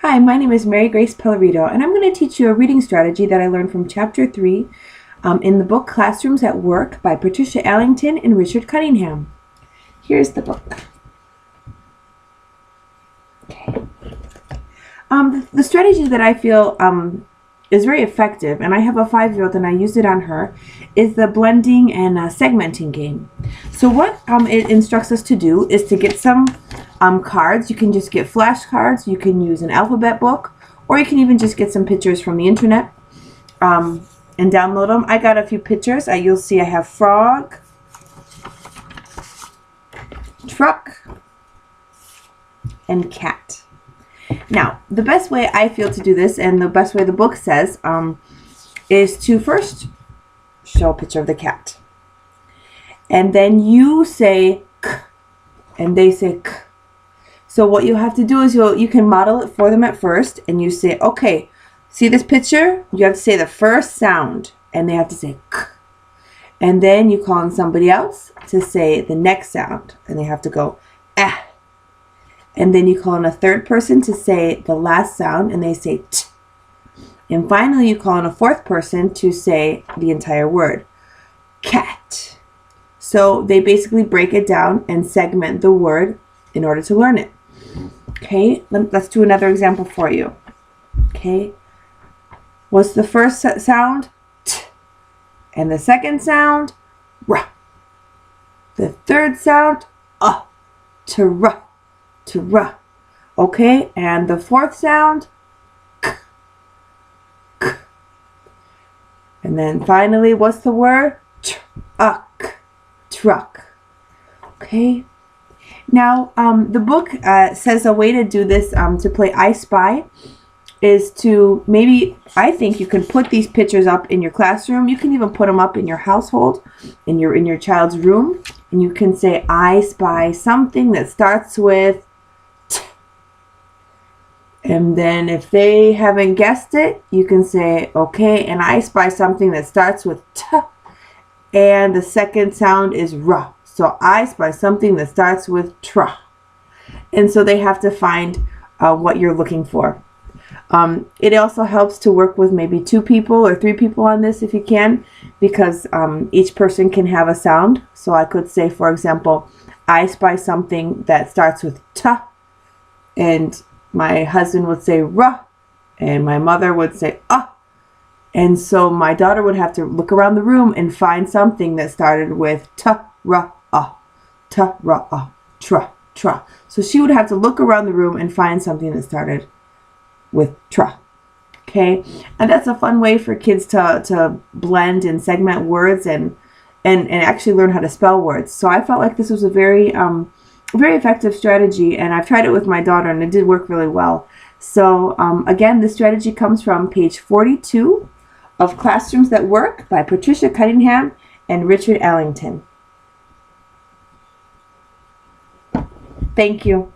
Hi, my name is Mary Grace Pellerito, and I'm going to teach you a reading strategy that I learned from Chapter 3 in the book Classrooms at Work by Patricia Allington and Richard Cunningham. Here's the book. Okay. The strategy that I feel is very effective, and I have a 5-year-old and I used it on her, is the blending and segmenting game. So what it instructs us to do is to get some cards. You can just get flashcards, you can use an alphabet book, or you can even just get some pictures from the internet and download them. I got a few pictures. You'll see I have frog, truck, and cat. Now, the best way I feel to do this, and the best way the book says, is to first show a picture of the cat. And then you say k, and they say k. So what you have to do is you can model it for them at first, and you say, okay, see this picture? You have to say the first sound, and they have to say k. And then you call on somebody else to say the next sound, and they have to go ah. And then you call on a third person to say the last sound, and they say t. And finally, you call on a fourth person to say the entire word, cat. So they basically break it down and segment the word in order to learn it. Okay, let's do another example for you. Okay, what's the first sound? T. And the second sound? R. The third sound? To r. To r. Okay, and the fourth sound? K. K. And then finally, what's the word? Truck. Truck. Okay. Now, the book says a way to do this, to play I Spy, is to maybe, I think you can put these pictures up in your classroom. You can even put them up in your household, in your child's room, and you can say, I spy something that starts with T. And then if they haven't guessed it, you can say, okay, and I spy something that starts with T, and the second sound is R. So I spy something that starts with tra. And so they have to find what you're looking for. It also helps to work with maybe 2 people or 3 people on this if you can, because each person can have a sound. So I could say, for example, I spy something that starts with ta, and my husband would say ra, and my mother would say ah. And so my daughter would have to look around the room and find something that started with ta, ra, ah, ta, ra, ah, tra, tra. So she would have to look around the room and find something that started with tra. Okay, and that's a fun way for kids to blend and segment words and actually learn how to spell words. So I felt like this was a very effective strategy, and I've tried it with my daughter, and it did work really well. So again, this strategy comes from page 42 of Classrooms That Work by Patricia Cunningham and Richard Allington. Thank you.